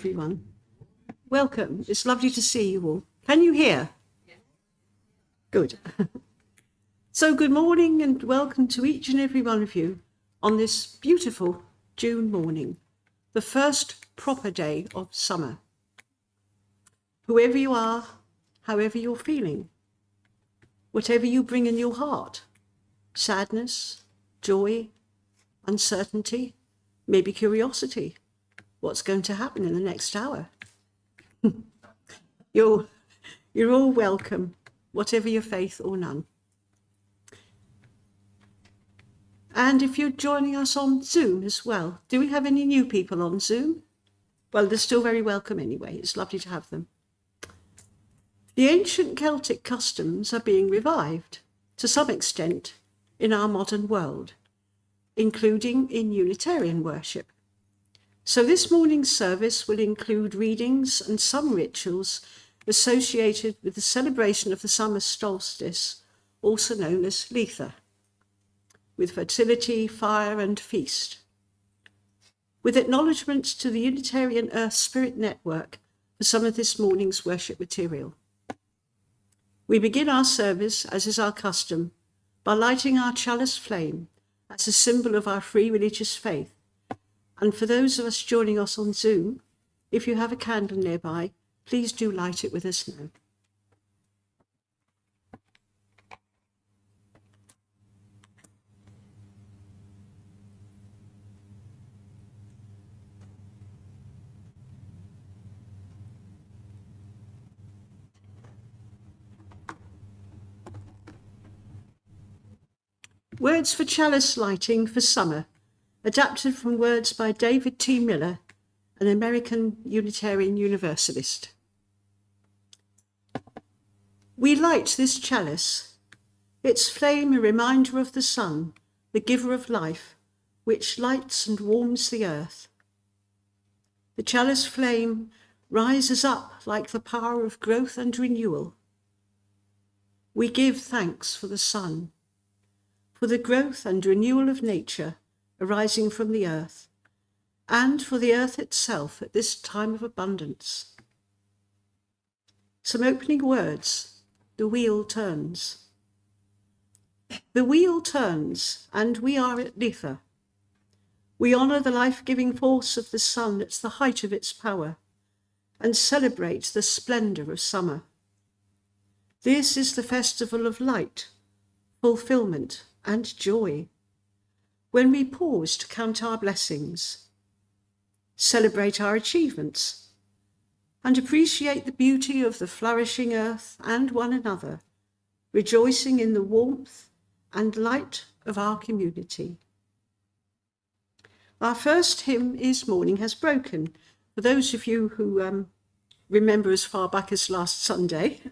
everyone. Welcome. It's lovely to see you all. Can you hear? Good. So good morning and welcome to each and every one of you on this beautiful June morning, the first proper day of summer. Whoever you are, however you're feeling, whatever you bring in your heart, sadness, joy, uncertainty, maybe curiosity, what's going to happen in the next hour? You're all welcome, whatever your faith or none. And if you're joining us on Zoom as well, do we have any new people on Zoom? Well, they're still very welcome anyway. It's lovely to have them. The ancient Celtic customs are being revived to some extent in our modern world, including in Unitarian worship. So this morning's service will include readings and some rituals associated with the celebration of the summer solstice, also known as Litha, with fertility, fire and feast, with acknowledgements to the Unitarian Earth Spirit Network for some of this morning's worship material. We begin our service, as is our custom, by lighting our chalice flame as a symbol of our free religious faith. And for those of us joining us on Zoom, if you have a candle nearby, please do light it with us now. Words for chalice lighting for summer, adapted from words by David T. Miller, an American Unitarian Universalist. We light this chalice, its flame a reminder of the sun, the giver of life, which lights and warms the earth. The chalice flame rises up like the power of growth and renewal. We give thanks for the sun, for the growth and renewal of nature arising from the earth, and for the earth itself at this time of abundance. Some opening words. The wheel turns. The wheel turns, and we are at Litha. We honour the life-giving force of the sun at the height of its power, and celebrate the splendour of summer. This is the festival of light, fulfilment, and joy, when we pause to count our blessings, celebrate our achievements, and appreciate the beauty of the flourishing earth and one another, rejoicing in the warmth and light of our community. Our first hymn is Morning Has Broken. For those of you who remember as far back as last Sunday,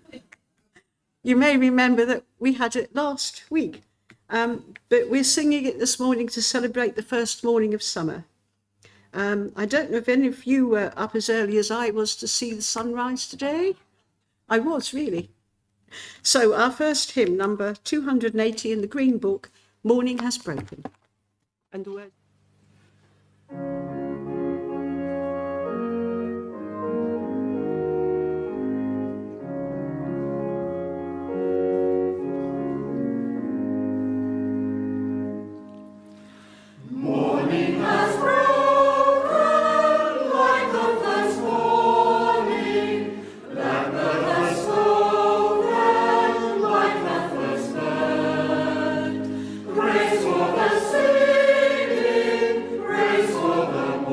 you may remember that we had it last week. But we're singing it this morning to celebrate the first morning of summer. I don't know if any of you were up as early as I was to see the sunrise today. I was, really. So our first hymn, number 280 in the Green Book, Morning Has Broken. And the word. Praise for the singing, praise for the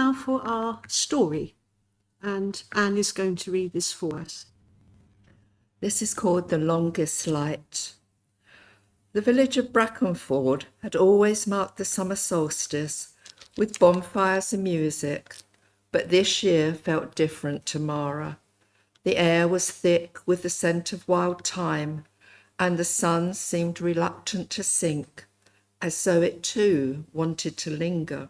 now for our story, and Anne is going to read this for us. This is called The Longest Light. The village of Brackenford had always marked the summer solstice with bonfires and music, but this year felt different to Mara. The air was thick with the scent of wild thyme, and the sun seemed reluctant to sink, as though it too wanted to linger.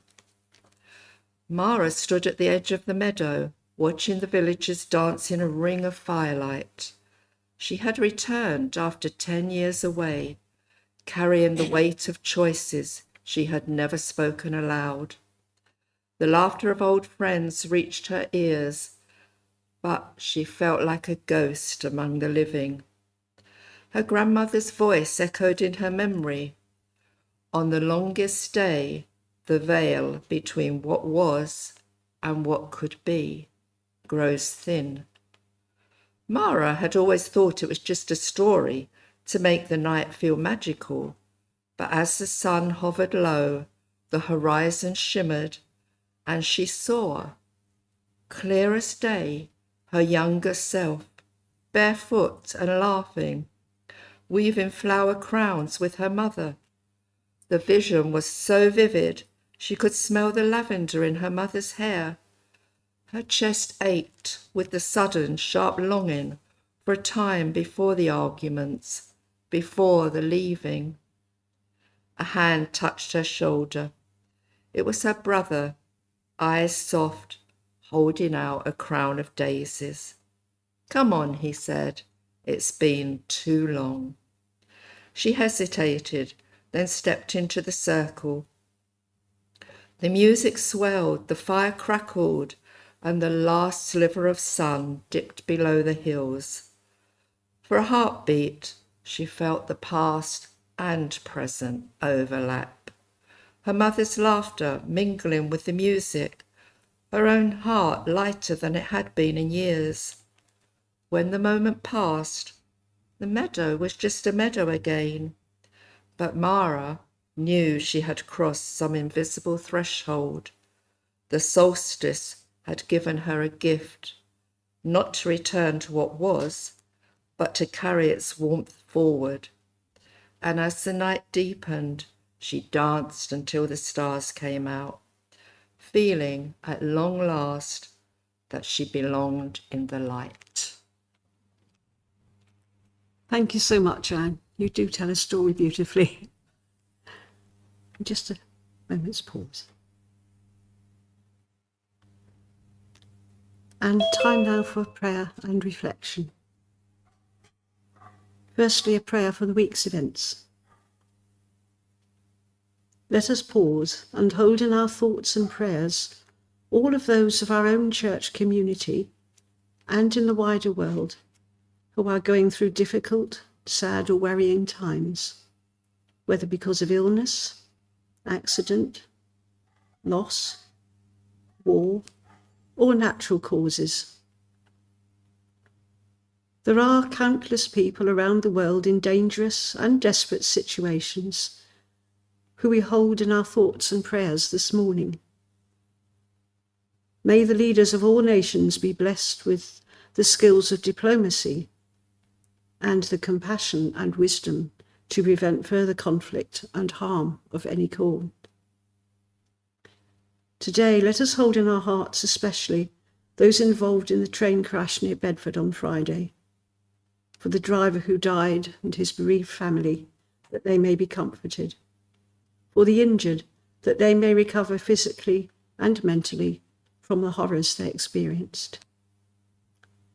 Mara stood at the edge of the meadow, watching the villagers dance in a ring of firelight. She had returned after 10 years away, carrying the weight of choices she had never spoken aloud. The laughter of old friends reached her ears, but she felt like a ghost among the living. Her grandmother's voice echoed in her memory. On the longest day, the veil between what was and what could be grows thin. Mara had always thought it was just a story to make the night feel magical, but as the sun hovered low, the horizon shimmered, and she saw, clear as day, her younger self, barefoot and laughing, weaving flower crowns with her mother. The vision was so vivid she could smell the lavender in her mother's hair. Her chest ached with the sudden, sharp longing for a time before the arguments, before the leaving. A hand touched her shoulder. It was her brother, eyes soft, holding out a crown of daisies. "Come on," he said. "It's been too long." She hesitated, then stepped into the circle. The music swelled, the fire crackled, and the last sliver of sun dipped below the hills. For a heartbeat, she felt the past and present overlap. Her mother's laughter mingling with the music, her own heart lighter than it had been in years. When the moment passed, the meadow was just a meadow again. But Mara knew she had crossed some invisible threshold. The solstice had given her a gift, not to return to what was, but to carry its warmth forward. And as the night deepened, she danced until the stars came out, feeling at long last that she belonged in the light. Thank you so much, Anne. You do tell a story beautifully. Just a moment's pause. And time now for prayer and reflection. Firstly, a prayer for the week's events. Let us pause and hold in our thoughts and prayers all of those of our own church community and in the wider world who are going through difficult, sad or worrying times, whether because of illness, accident, loss, war, or natural causes. There are countless people around the world in dangerous and desperate situations who we hold in our thoughts and prayers this morning. May the leaders of all nations be blessed with the skills of diplomacy and the compassion and wisdom to prevent further conflict and harm of any kind. Today, let us hold in our hearts especially those involved in the train crash near Bedford on Friday, for the driver who died and his bereaved family, that they may be comforted, for the injured, that they may recover physically and mentally from the horrors they experienced.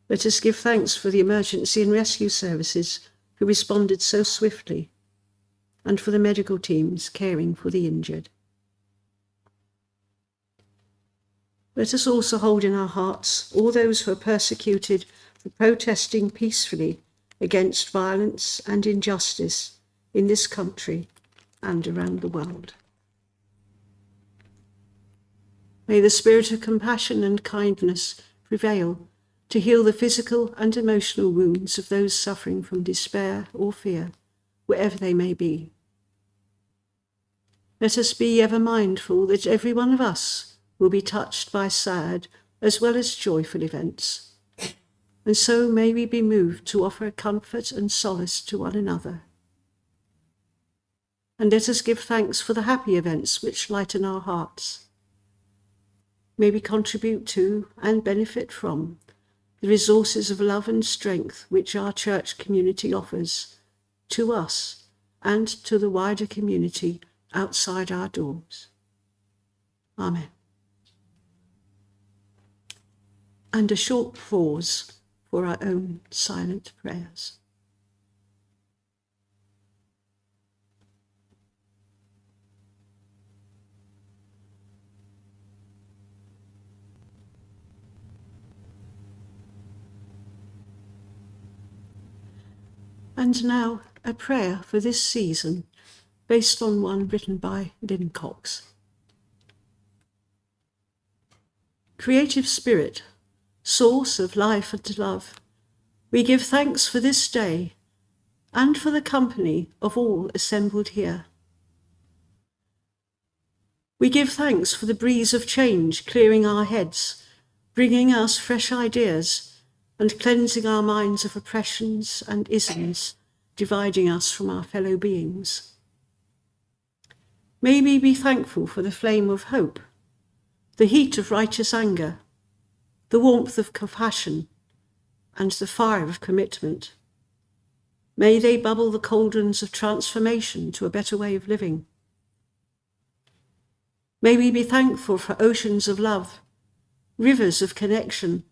Let us give thanks for the emergency and rescue services who responded so swiftly, and for the medical teams caring for the injured. Let us also hold in our hearts all those who are persecuted for protesting peacefully against violence and injustice in this country and around the world. May the spirit of compassion and kindness prevail to heal the physical and emotional wounds of those suffering from despair or fear, wherever they may be. Let us be ever mindful that every one of us will be touched by sad as well as joyful events. And so may we be moved to offer comfort and solace to one another. And let us give thanks for the happy events which lighten our hearts. May we contribute to and benefit from the resources of love and strength which our church community offers to us and to the wider community outside our doors. Amen. And a short pause for our own silent prayers. And now a prayer for this season, based on one written by Lynn Cox. Creative Spirit, source of life and love, we give thanks for this day and for the company of all assembled here. We give thanks for the breeze of change clearing our heads, bringing us fresh ideas and cleansing our minds of oppressions and isms, dividing us from our fellow beings. May we be thankful for the flame of hope, the heat of righteous anger, the warmth of compassion, and the fire of commitment. May they bubble the cauldrons of transformation to a better way of living. May we be thankful for oceans of love, rivers of connection,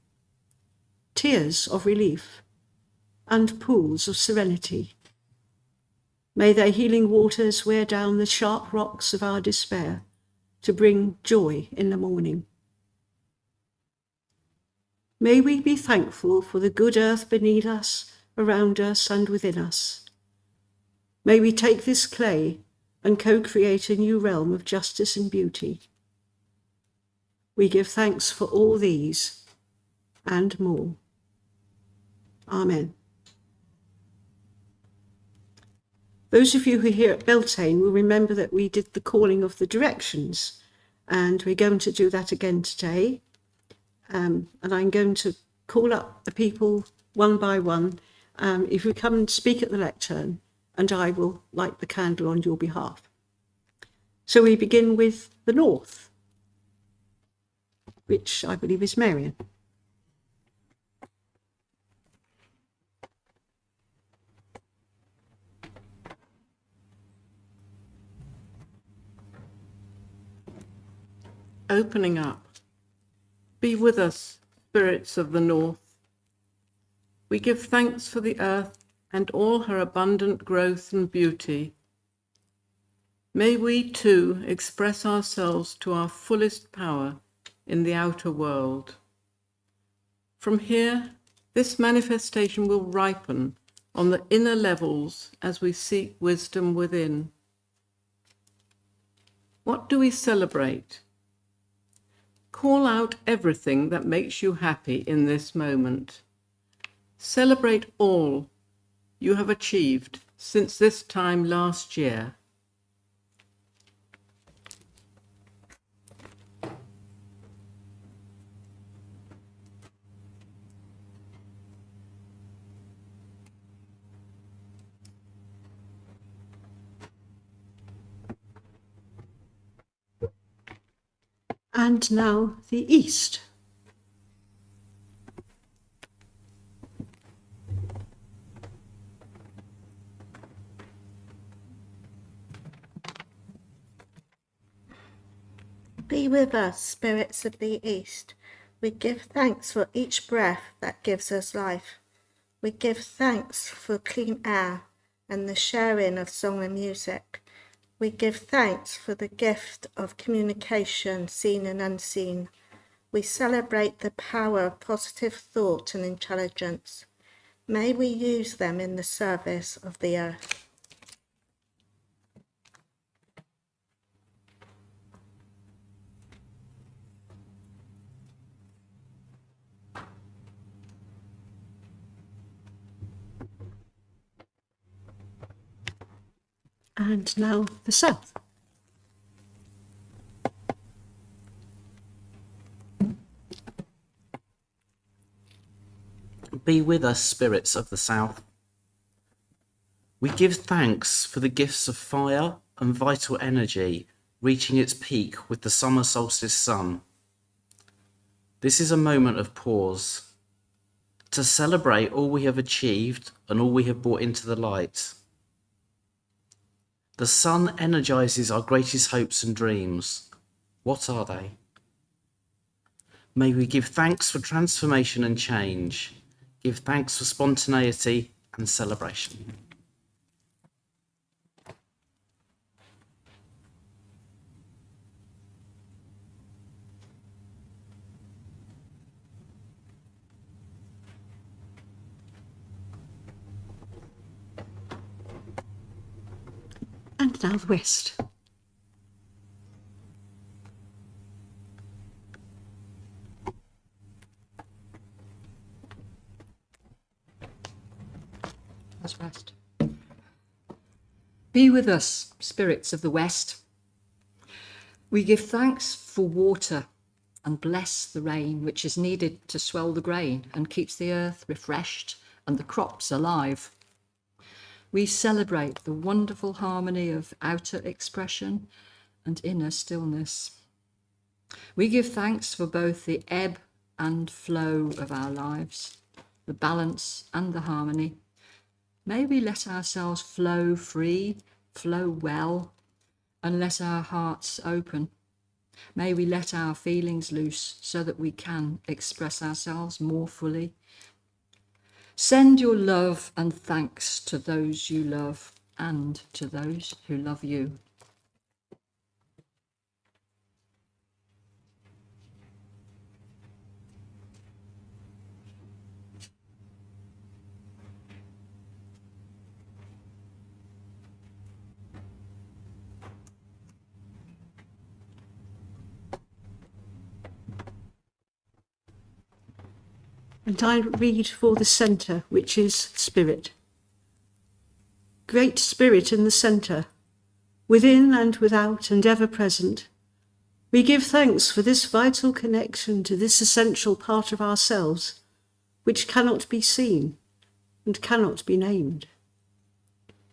tears of relief, and pools of serenity. May their healing waters wear down the sharp rocks of our despair to bring joy in the morning. May we be thankful for the good earth beneath us, around us, and within us. May we take this clay and co-create a new realm of justice and beauty. We give thanks for all these and more. Amen. Those of you who are here at Beltane will remember that we did the calling of the directions, and we're going to do that again today. And I'm going to call up the people one by one. If you come and speak at the lectern, and I will light the candle on your behalf. So we begin with the north, which I believe is Marion. Opening up. Be with us, spirits of the north. We give thanks for the earth and all her abundant growth and beauty. May we too express ourselves to our fullest power in the outer world. From here, this manifestation will ripen on the inner levels as we seek wisdom within. What do we celebrate? Call out everything that makes you happy in this moment. Celebrate all you have achieved since this time last year. And now the east. Be with us, spirits of the East. We give thanks for each breath that gives us life. We give thanks for clean air and the sharing of song and music. We give thanks for the gift of communication, seen and unseen. We celebrate the power of positive thought and intelligence. May we use them in the service of the earth. And now the south. Be with us, spirits of the south. We give thanks for the gifts of fire and vital energy reaching its peak with the summer solstice sun. This is a moment of pause to celebrate all we have achieved and all we have brought into the light. The sun energizes our greatest hopes and dreams. What are they? May we give thanks for transformation and change. Give thanks for spontaneity and celebration. And now the west. Let's rest. Be with us, spirits of the west. We give thanks for water and bless the rain which is needed to swell the grain and keeps the earth refreshed and the crops alive. We celebrate the wonderful harmony of outer expression and inner stillness. We give thanks for both the ebb and flow of our lives, the balance and the harmony. May we let ourselves flow free, flow well, and let our hearts open. May we let our feelings loose so that we can express ourselves more fully. Send your love and thanks to those you love and to those who love you. And I read for the centre, which is spirit. Great spirit in the centre, within and without and ever present, we give thanks for this vital connection to this essential part of ourselves, which cannot be seen and cannot be named.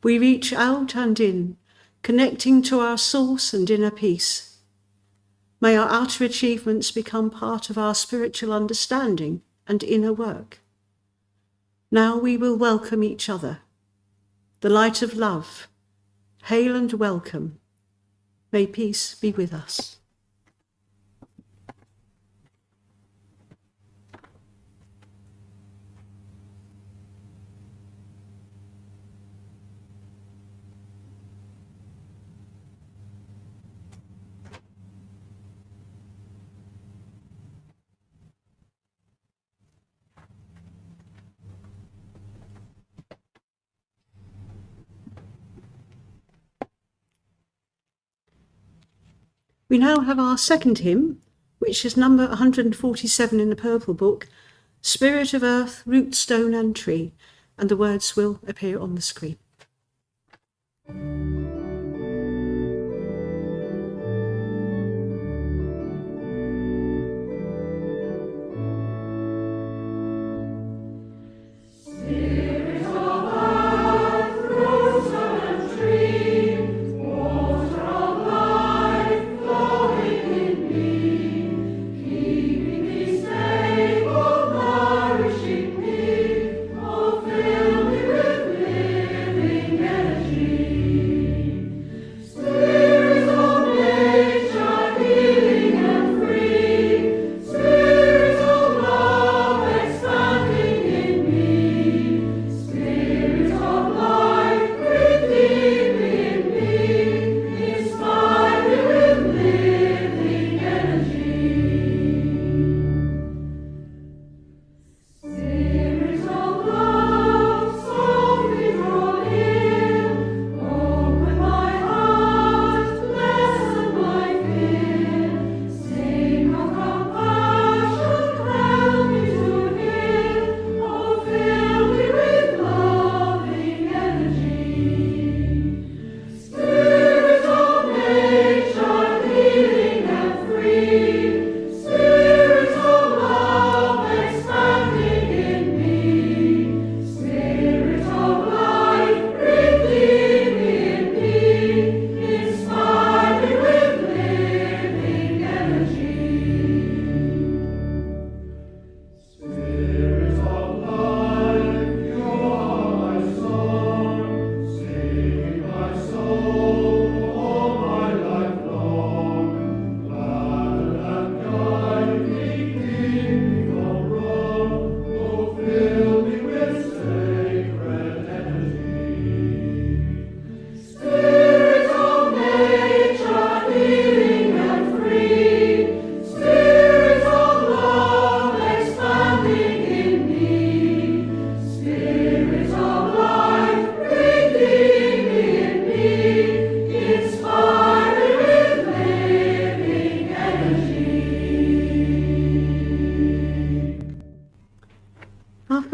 We reach out and in, connecting to our source and inner peace. May our outer achievements become part of our spiritual understanding and inner work. Now we will welcome each other. The light of love, hail and welcome. May peace be with us. We now have our second hymn, which is number 147 in the Purple Book, Spirit of Earth, Root, Stone and Tree, and the words will appear on the screen.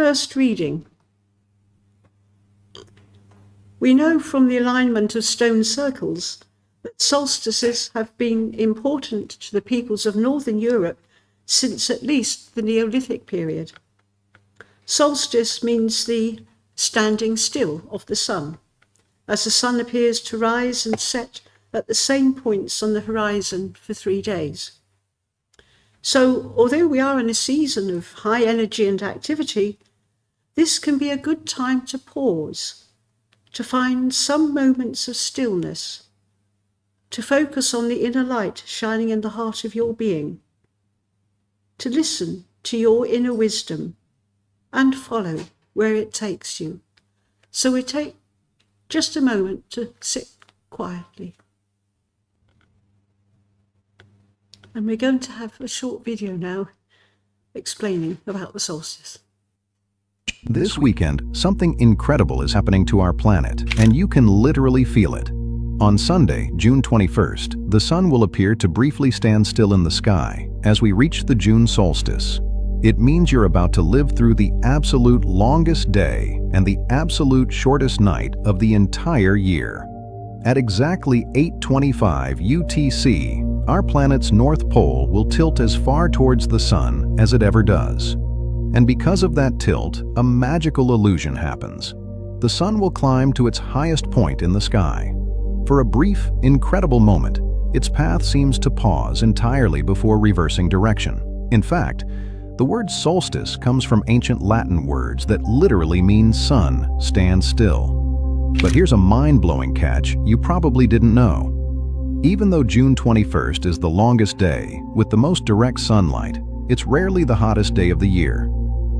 first reading. We know from the alignment of stone circles that solstices have been important to the peoples of Northern Europe since at least the Neolithic period. Solstice means the standing still of the sun, as the sun appears to rise and set at the same points on the horizon for 3 days. So, although we are in a season of high energy and activity, this can be a good time to pause, to find some moments of stillness, to focus on the inner light shining in the heart of your being, to listen to your inner wisdom and follow where it takes you. So we take just a moment to sit quietly. And we're going to have a short video now explaining about the solstice. This weekend, something incredible is happening to our planet, and you can literally feel it. On Sunday, June 21st, the sun will appear to briefly stand still in the sky as we reach the June solstice. It means you're about to live through the absolute longest day and the absolute shortest night of the entire year. At exactly 8:25 UTC, our planet's North Pole will tilt as far towards the sun as it ever does. And because of that tilt, a magical illusion happens. The sun will climb to its highest point in the sky. For a brief, incredible moment, its path seems to pause entirely before reversing direction. In fact, the word solstice comes from ancient Latin words that literally mean sun, stand still. But here's a mind-blowing catch you probably didn't know. Even though June 21st is the longest day, with the most direct sunlight, it's rarely the hottest day of the year.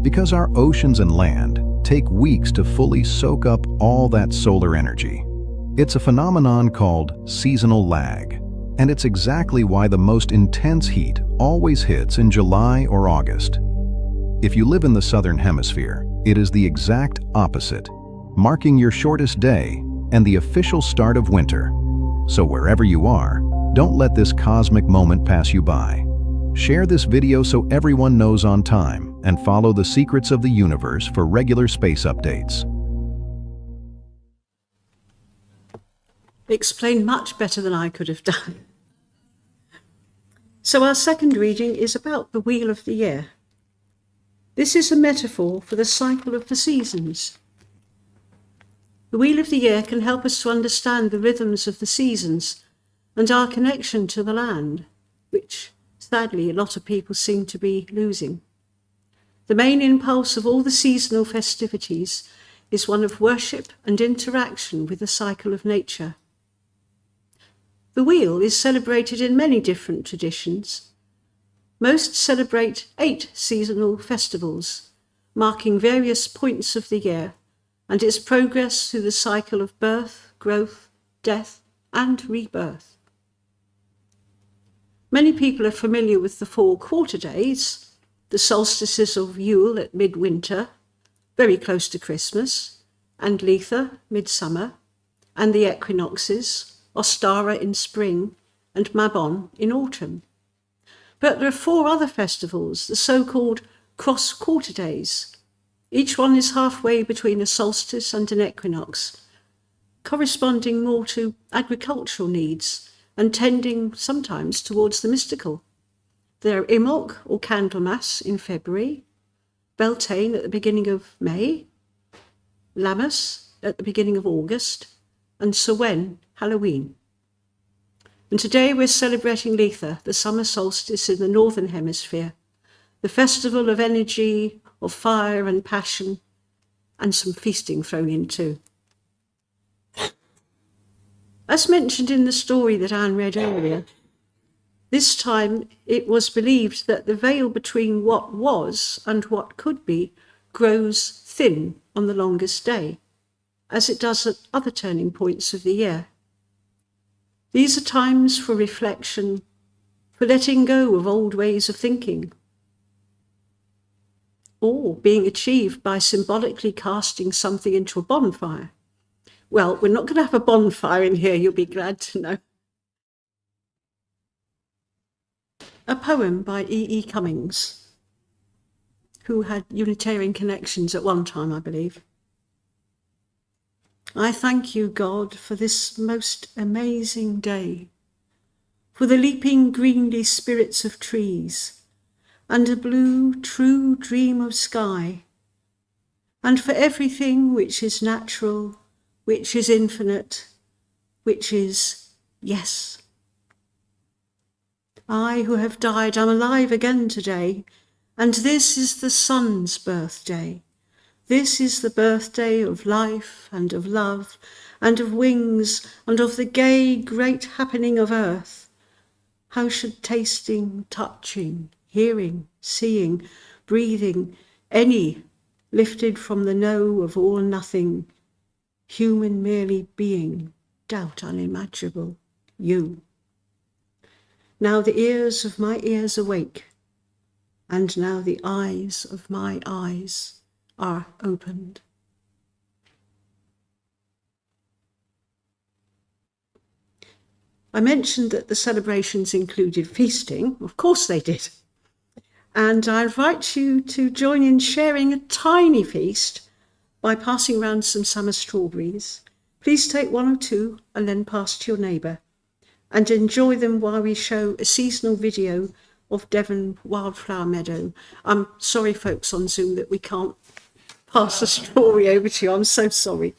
Because our oceans and land take weeks to fully soak up all that solar energy. It's a phenomenon called seasonal lag, and it's exactly why the most intense heat always hits in July or August. If you live in the southern hemisphere, it is the exact opposite, marking your shortest day and the official start of winter. So wherever you are, don't let this cosmic moment pass you by. Share this video so everyone knows on time, and follow the secrets of the universe for regular space updates. Explained much better than I could have done. So our second reading is about the wheel of the year. This is a metaphor for the cycle of the seasons. The wheel of the year can help us to understand the rhythms of the seasons and our connection to the land, which sadly a lot of people seem to be losing. The main impulse of all the seasonal festivities is one of worship and interaction with the cycle of nature. The wheel is celebrated in many different traditions. Most celebrate 8 seasonal festivals, marking various points of the year and its progress through the cycle of birth, growth, death, and rebirth. Many people are familiar with the 4 quarter days, the solstices of Yule at midwinter, very close to Christmas, and Litha, midsummer, and the equinoxes, Ostara in spring, and Mabon in autumn. But there are 4 other festivals, the so-called cross-quarter days. Each one is halfway between a solstice and an equinox, corresponding more to agricultural needs and tending sometimes towards the mystical. There are Imbolc or Candlemas in February, Beltane at the beginning of May, Lammas at the beginning of August, and Samhain, Halloween. And today we're celebrating Litha, the summer solstice in the Northern Hemisphere, the festival of energy, of fire and passion, and some feasting thrown in too. As mentioned in the story that Anne read earlier, this time it was believed that the veil between what was and what could be grows thin on the longest day, as it does at other turning points of the year. These are times for reflection, for letting go of old ways of thinking, or being achieved by symbolically casting something into a bonfire. Well, we're not going to have a bonfire in here, you'll be glad to know. A poem by E. E. Cummings. who had Unitarian connections at one time, I believe. I thank you, God, for this most amazing day, for the leaping greenly spirits of trees, and a blue, true dream of sky, and for everything which is natural, which is infinite, which is yes. I who have died am alive again today, and this is the sun's birthday. This is the birthday of life and of love and of wings and of the gay, great happening of earth. How should tasting, touching, hearing, seeing, breathing, any lifted from the no of all nothing, human merely being, doubt unimaginable, you. Now the ears of my ears awake, and now the eyes of my eyes are opened. I mentioned that the celebrations included feasting. Of course they did. And I invite you to join in sharing a tiny feast by passing around some summer strawberries. Please take one or two and then pass to your neighbour, and enjoy them while we show a seasonal video of Devon Wildflower Meadow. I'm sorry, folks on Zoom, that we can't pass a strawberry over to you. I'm so sorry.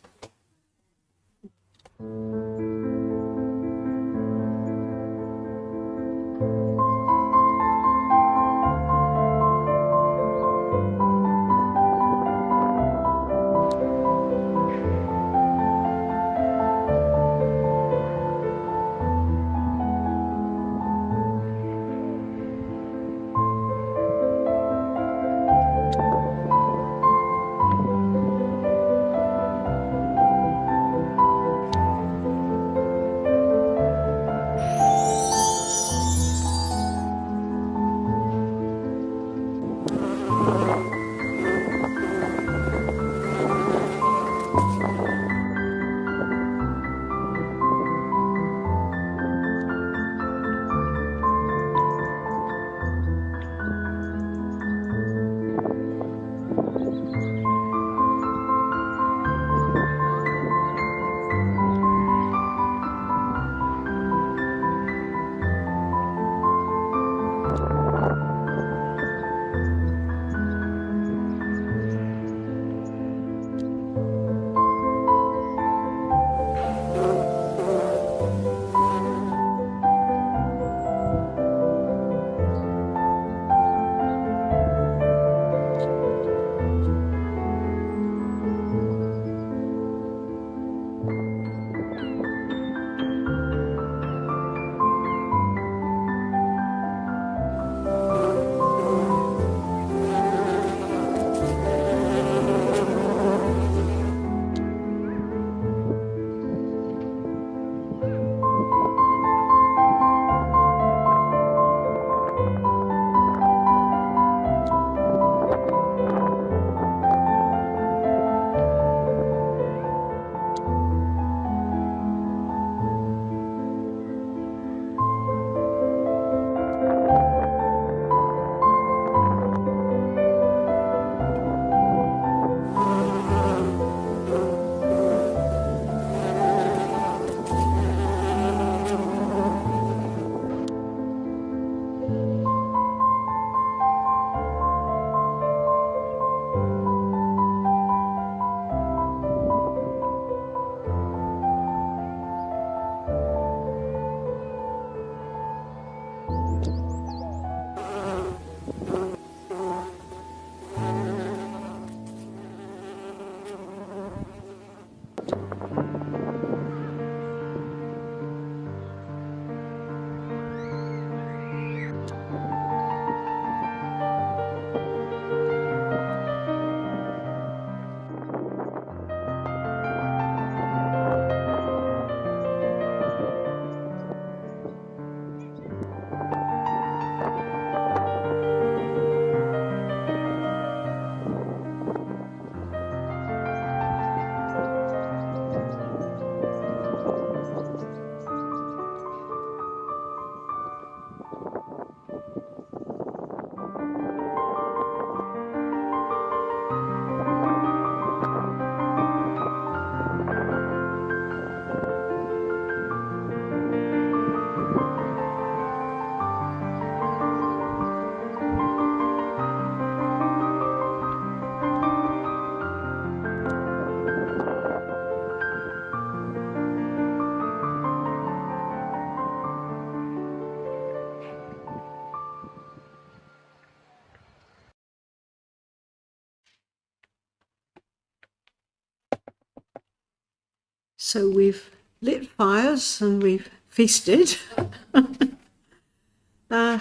So we've lit fires and we've feasted. Now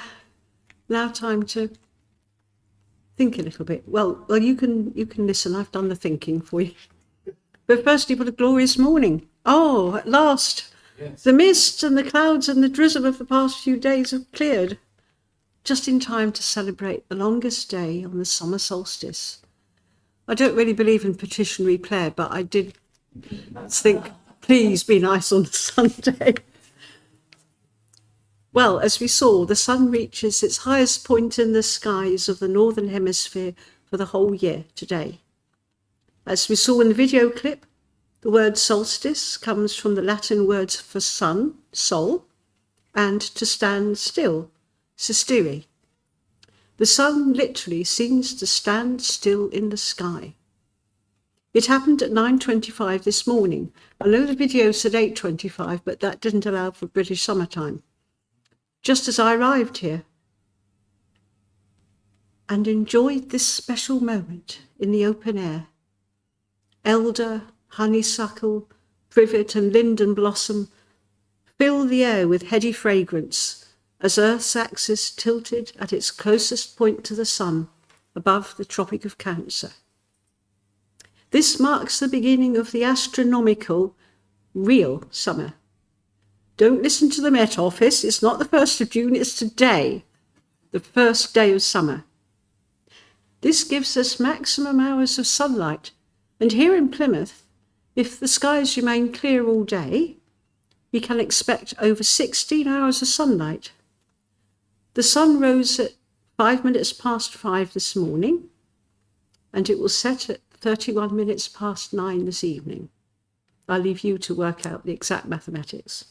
time to think a little bit. Well, you can listen. I've done the thinking for you. But firstly, what a glorious morning. Oh, at last. Yes. The mist and the clouds and the drizzle of the past few days have cleared, just in time to celebrate the longest day on the summer solstice. I don't really believe in petitionary prayer, but I did think, please be nice on Sunday. Well, as we saw, the sun reaches its highest point in the skies of the Northern Hemisphere for the whole year today. As we saw in the video clip, the word solstice comes from the Latin words for sun, sol, and to stand still, sistere. The sun literally seems to stand still in the sky. It happened at 9:25 this morning. I know the video said 8:25, but that didn't allow for British summertime. Just as I arrived here and enjoyed this special moment in the open air. Elder, honeysuckle, privet and linden blossom fill the air with heady fragrance as Earth's axis tilted at its closest point to the sun above the Tropic of Cancer. This marks the beginning of the astronomical, real summer. Don't listen to the Met Office. It's not the 1st of June, it's today, the first day of summer. This gives us maximum hours of sunlight, and here in Plymouth, if the skies remain clear all day, we can expect over 16 hours of sunlight. The sun rose at 5 minutes past 5 this morning, and it will set at 31 minutes past 9 this evening. I'll leave you to work out the exact mathematics.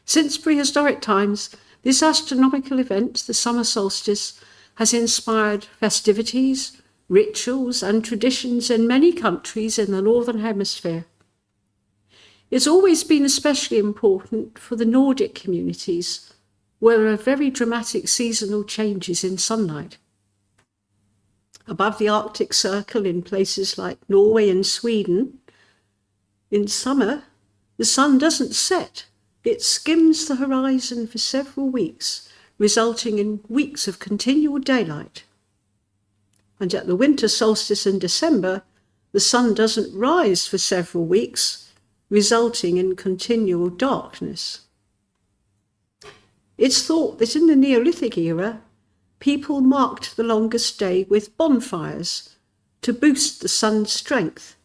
Since prehistoric times, this astronomical event, the summer solstice, has inspired festivities, rituals and traditions in many countries in the Northern Hemisphere. It's always been especially important for the Nordic communities, where there are very dramatic seasonal changes in sunlight. Above the Arctic Circle in places like Norway and Sweden, in summer, the sun doesn't set. It skims the horizon for several weeks, resulting in weeks of continual daylight. And at the winter solstice in December, the sun doesn't rise for several weeks, resulting in continual darkness. It's thought that in the Neolithic era, people marked the longest day with bonfires to boost the sun's strength,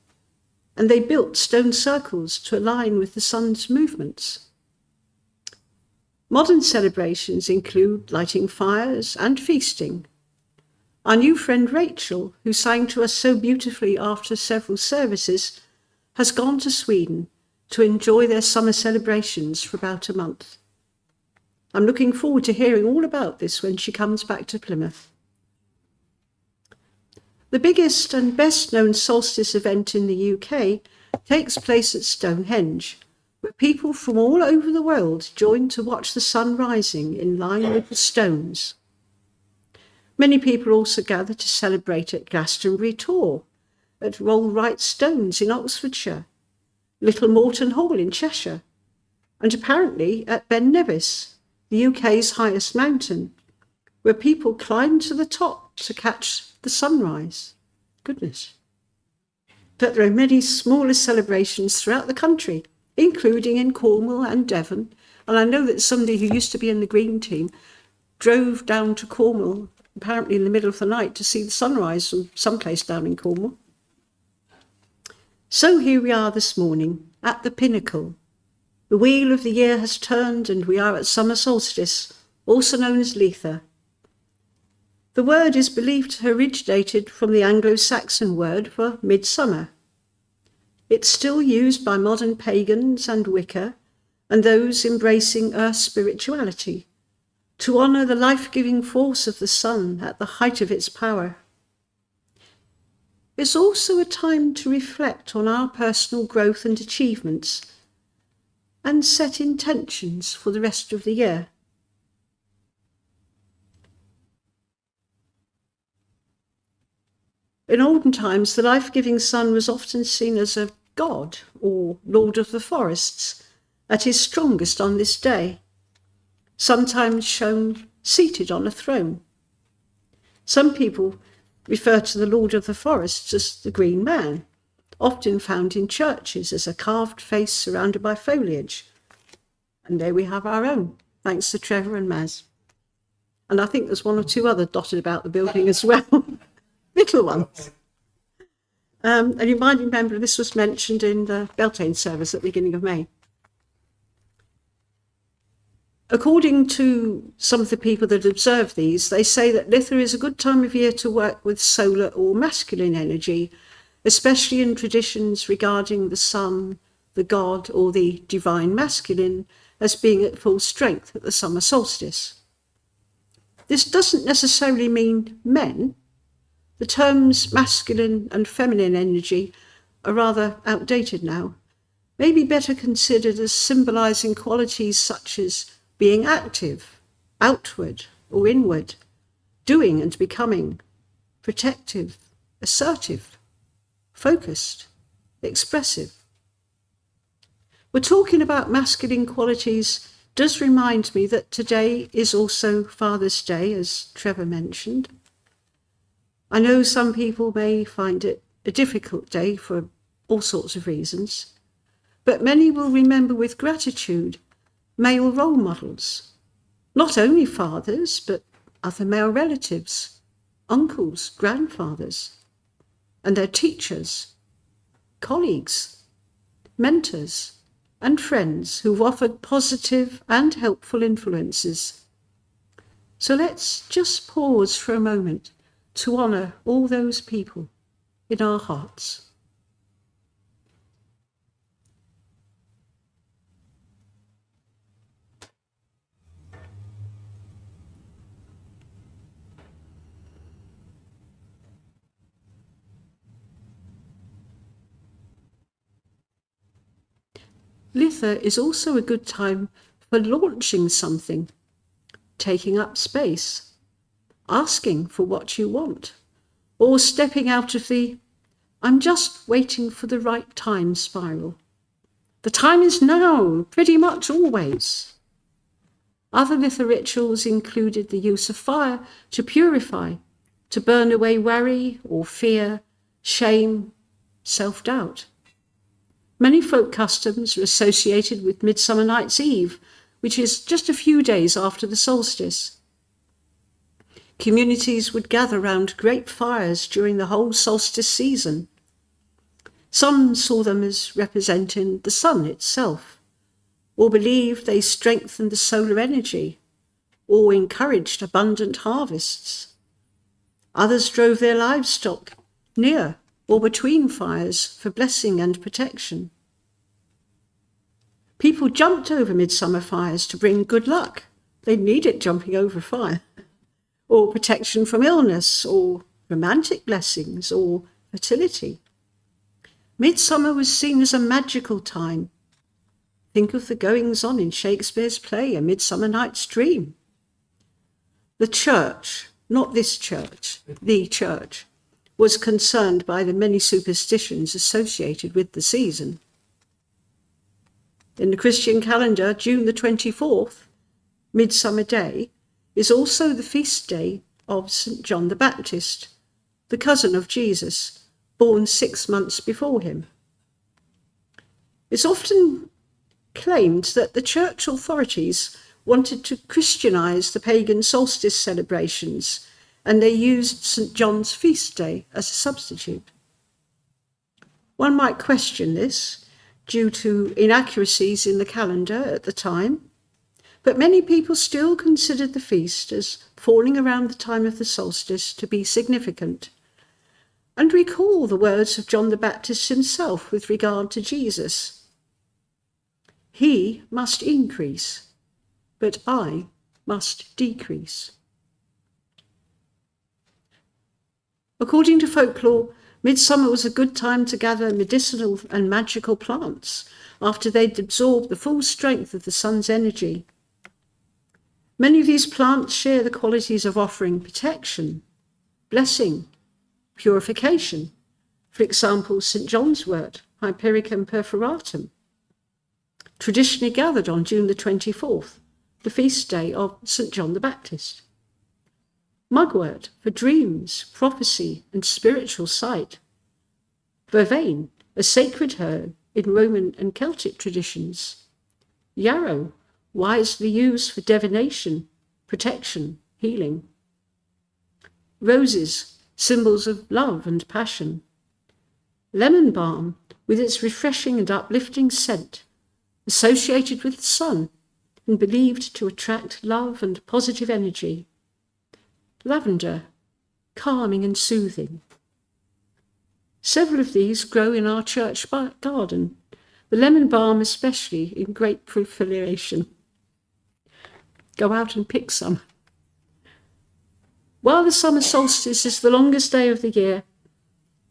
and they built stone circles to align with the sun's movements. Modern celebrations include lighting fires and feasting. Our new friend Rachel, who sang to us so beautifully after several services, has gone to Sweden to enjoy their summer celebrations for about a month. I'm looking forward to hearing all about this when she comes back to Plymouth. The biggest and best known solstice event in the UK takes place at Stonehenge, where people from all over the world join to watch the sun rising in line with the stones. Many people also gather to celebrate at Glastonbury Tor, at Rollright Stones in Oxfordshire, Little Morton Hall in Cheshire, and apparently at Ben Nevis, the UK's highest mountain, where people climb to the top to catch the sunrise. Goodness. But there are many smaller celebrations throughout the country, including in Cornwall and Devon, and I know that somebody who used to be in the Green team drove down to Cornwall, apparently in the middle of the night, to see the sunrise from someplace down in Cornwall. So here we are this morning, at the pinnacle. The wheel of the year has turned and we are at summer solstice, also known as Litha. The word is believed to have originated from the Anglo-Saxon word for midsummer. It's still used by modern pagans and Wicca and those embracing earth spirituality to honour the life-giving force of the sun at the height of its power. It's also a time to reflect on our personal growth and achievements and set intentions for the rest of the year. In olden times, the life-giving sun was often seen as a God, or Lord of the Forests, at his strongest on this day, sometimes shown seated on a throne. Some people refer to the Lord of the Forests as the Green Man, often found in churches as a carved face surrounded by foliage. And there we have our own, thanks to Trevor and Maz. And I think there's one or two other dotted about the building as well, little ones. And you might remember this was mentioned in the Beltane service at the beginning of May. According to some of the people that observe these, they say that Litha is a good time of year to work with solar or masculine energy, especially in traditions regarding the sun, the god, or the divine masculine as being at full strength at the summer solstice. This doesn't necessarily mean men. The terms masculine and feminine energy are rather outdated now, maybe better considered as symbolizing qualities such as being active, outward or inward, doing and becoming, protective, assertive, focused, expressive. We're talking about masculine qualities does remind me that today is also Father's Day, as Trevor mentioned. I know some people may find it a difficult day for all sorts of reasons, but many will remember with gratitude male role models, not only fathers, but other male relatives, uncles, grandfathers, and their teachers, colleagues, mentors, and friends who've offered positive and helpful influences. So let's just pause for a moment to honour all those people in our hearts. Litha is also a good time for launching something, taking up space, asking for what you want, or stepping out of the "I'm just waiting for the right time" spiral. The time is now, pretty much always. Other Litha rituals included the use of fire to purify, to burn away worry or fear, shame, self-doubt. Many folk customs are associated with Midsummer Night's Eve, which is just a few days after the solstice. Communities would gather round great fires during the whole solstice season. Some saw them as representing the sun itself, or believed they strengthened the solar energy, or encouraged abundant harvests. Others drove their livestock near or between fires for blessing and protection. People jumped over midsummer fires to bring good luck. They needed jumping over fire, or protection from illness, or romantic blessings, or fertility. Midsummer was seen as a magical time. Think of the goings-on in Shakespeare's play, A Midsummer Night's Dream. The church, not this church, the church, was concerned by the many superstitions associated with the season. In the Christian calendar, June the 24th, Midsummer Day, is also the feast day of St. John the Baptist, the cousin of Jesus, born 6 months before him. It's often claimed that the church authorities wanted to Christianize the pagan solstice celebrations, and they used St. John's feast day as a substitute. One might question this due to inaccuracies in the calendar at the time, but many people still considered the feast as falling around the time of the solstice to be significant, and recall the words of John the Baptist himself with regard to Jesus. He must increase, but I must decrease. According to folklore, midsummer was a good time to gather medicinal and magical plants after they'd absorbed the full strength of the sun's energy. Many of these plants share the qualities of offering protection, blessing, purification. For example, St. John's wort, Hypericum perforatum, traditionally gathered on June the 24th, the feast day of St. John the Baptist. Mugwort for dreams, prophecy, and spiritual sight. Vervain, a sacred herb in Roman and Celtic traditions. Yarrow, wisely used for divination, protection, healing. Roses, symbols of love and passion. Lemon balm, with its refreshing and uplifting scent, associated with the sun and believed to attract love and positive energy. Lavender, calming and soothing. Several of these grow in our church garden, the lemon balm especially in great proliferation. Go out and pick some. While the summer solstice is the longest day of the year,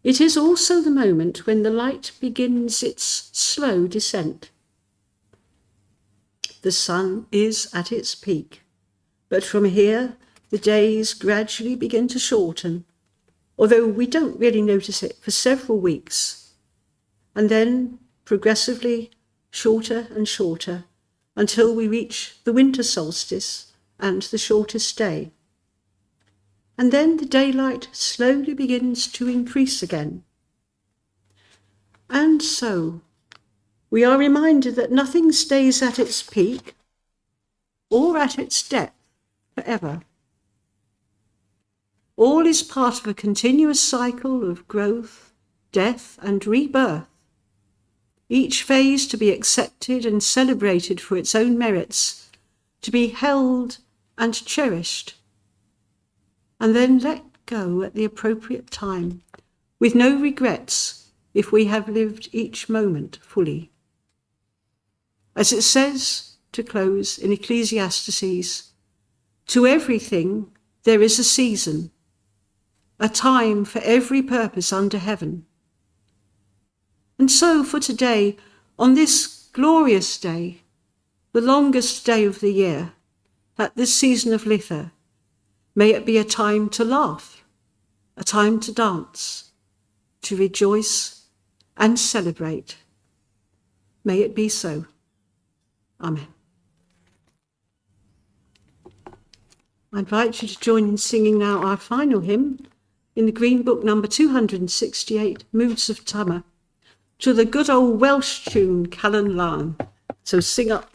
it is also the moment when the light begins its slow descent. The sun is at its peak, but from here the days gradually begin to shorten, although we don't really notice it for several weeks, and then progressively shorter and shorter until we reach the winter solstice and the shortest day. And then the daylight slowly begins to increase again. And so we are reminded that nothing stays at its peak or at its depth forever. All is part of a continuous cycle of growth, death, and rebirth, each phase to be accepted and celebrated for its own merits, to be held and cherished, and then let go at the appropriate time, with no regrets if we have lived each moment fully. As it says, to close, in Ecclesiastes, to everything there is a season, a time for every purpose under heaven. And so for today, on this glorious day, the longest day of the year, at this season of Litha, may it be a time to laugh, a time to dance, to rejoice and celebrate. May it be so. Amen. I invite you to join in singing now our final hymn in the Green Book number 268, Moods of Summer, to the good old Welsh tune, Callan Lan. So sing up.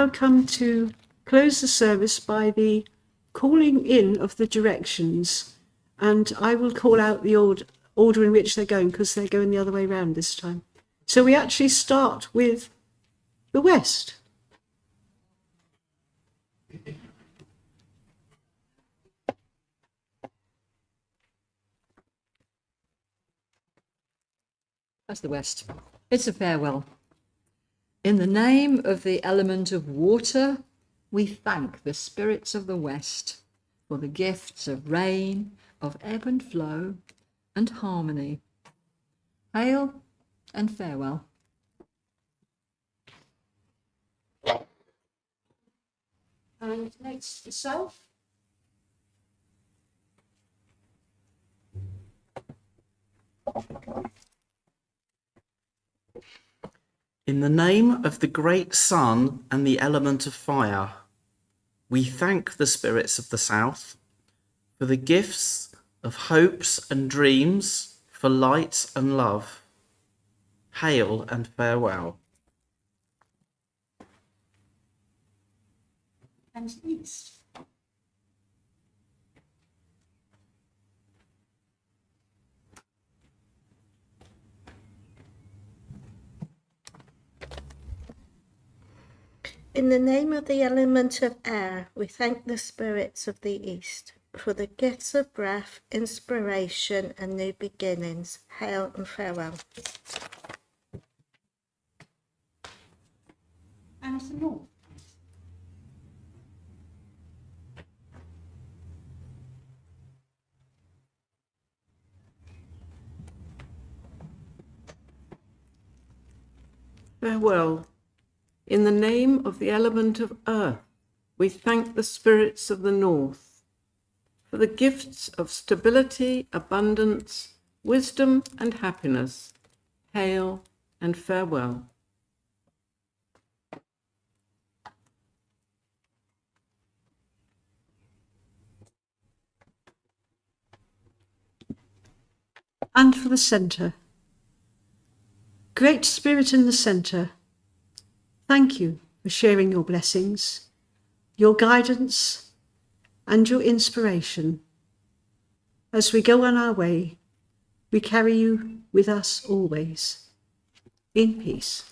now come to close the service by the calling in of the directions, and I will call out the order in which they're going, because they're going the other way round this time. So we actually start with the west. That's the west. It's a farewell. In the name of the element of water, we thank the spirits of the west for the gifts of rain, of ebb and flow, and harmony. Hail and farewell. And next, the south. In the name of the great sun and the element of fire, we thank the spirits of the south for the gifts of hopes and dreams, for light and love. Hail and farewell. And east. In the name of the element of air, we thank the spirits of the east for the gifts of breath, inspiration, and new beginnings. Hail and farewell. And the north. Farewell. In the name of the element of earth, we thank the spirits of the north for the gifts of stability, abundance, wisdom, and happiness. Hail and farewell. And for the centre. Great Spirit in the centre, thank you for sharing your blessings, your guidance, and your inspiration. As we go on our way, we carry you with us always. In peace.